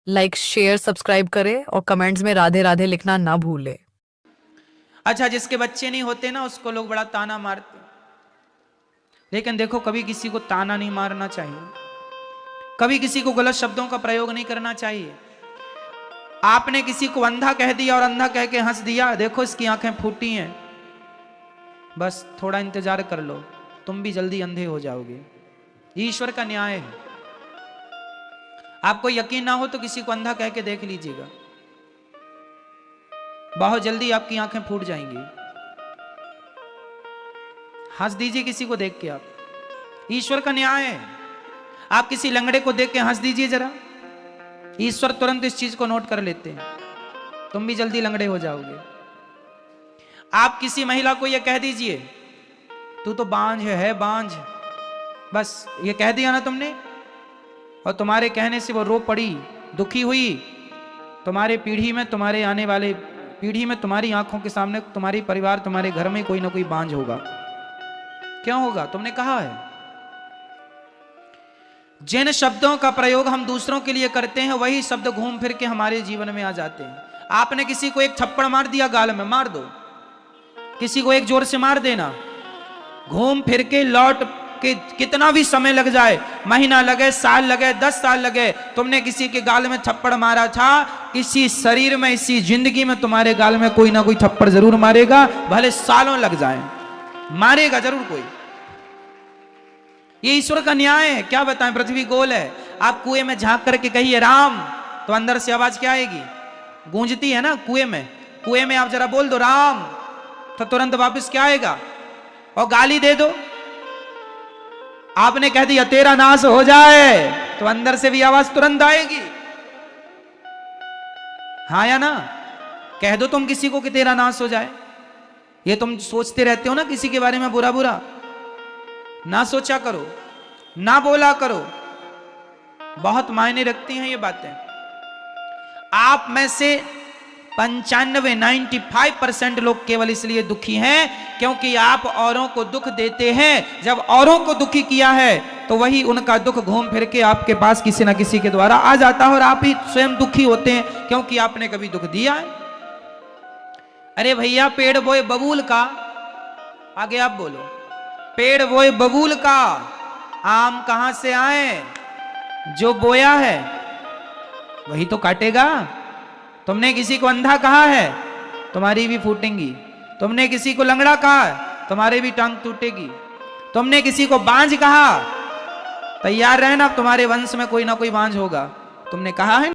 Like share subscribe करें और comments में राधे राधे लिखना ना भूलें। अच्छा, जिसके बच्चे नहीं होते ना उसको लोग बड़ा ताना मारते, लेकिन देखो कभी किसी को ताना नहीं मारना चाहिए, कभी किसी को गलत शब्दों का प्रयोग नहीं करना चाहिए। आपने किसी को अंधा कह दिया और अंधा कह के हंस दिया, देखो इसकी आंखें फूटी हैं, बस थोड़ा इंतजार कर लो, तुम भी जल्दी अंधे हो जाओगे। ईश्वर का न्याय है। आपको यकीन ना हो तो किसी को अंधा कह के देख लीजिएगा, बहुत जल्दी आपकी आंखें फूट जाएंगी। हंस दीजिए किसी को देख के, आप, ईश्वर का न्याय है। आप किसी लंगड़े को देख के हंस दीजिए जरा, ईश्वर तुरंत इस चीज को नोट कर लेते हैं, तुम भी जल्दी लंगड़े हो जाओगे। आप किसी महिला को यह कह दीजिए तू तो बांझ है बांझ, बस ये कह दिया ना तुमने, और तुम्हारे कहने से वो रो पड़ी, दुखी हुई, तुम्हारे पीढ़ी में, तुम्हारे आने वाले पीढ़ी में, तुम्हारी आंखों के सामने तुम्हारी परिवार, तुम्हारे घर में कोई ना कोई बांझ होगा। क्यों होगा? तुमने कहा है। जिन शब्दों का प्रयोग हम दूसरों के लिए करते हैं वही शब्द घूम फिर के हमारे जीवन में आ जाते हैं। आपने किसी को एक थप्पड़ मार दिया, गाल में मार दो, किसी को एक जोर से मार देना, घूम फिर के लौट के कितना भी समय लग जाए, महीना लगे, साल लगे, 10 साल लगे, तुमने किसी के गाल में थप्पड़ मारा था, इसी शरीर में, इसी जिंदगी में तुम्हारे गाल में कोई ना कोई थप्पड़ जरूर मारेगा, भले सालों लग जाए, मारेगा जरूर कोई। ये ईश्वर का न्याय है। क्या बताएं, पृथ्वी गोल है। आप कुएं में झांक करके कहिए राम, तो अंदर से आवाज क्या आएगी? गूंजती है ना कुएं में। कुएं में आप जरा बोल दो राम, तो तुरंत वापस क्या आएगा? और गाली दे दो, आपने कह दिया तेरा नाश हो जाए, तो अंदर से भी आवाज तुरंत आएगी, हाँ या ना? कह दो तुम किसी को कि तेरा नाश हो जाए। ये तुम सोचते रहते हो ना किसी के बारे में बुरा बुरा, ना सोचा करो, ना बोला करो, बहुत मायने रखती हैं ये बातें। आप में से 95% लोग केवल इसलिए दुखी हैं क्योंकि आप औरों को दुख देते हैं। जब औरों को दुखी किया है तो वही उनका दुख घूम फिर के आपके पास किसी ना किसी के द्वारा आ जाता है, और आप ही स्वयं दुखी होते हैं क्योंकि आपने कभी दुख दिया है। अरे भैया, पेड़ बोए बबूल का, आगे आप बोलो, पेड़ बोए बबूल का, आम कहां से आए? जो बोया है वही तो काटेगा। तुमने किसी को अंधा कहा है, तुम्हारी भी फूटेंगी। तुमने किसी को लंगड़ा कहा, तुम्हारी भी टांग टूटेगी। तुमने किसी को बांझ कहा, तैयार रहना, तुम्हारे वंश में कोई ना कोई बांझ होगा। तुमने कहा है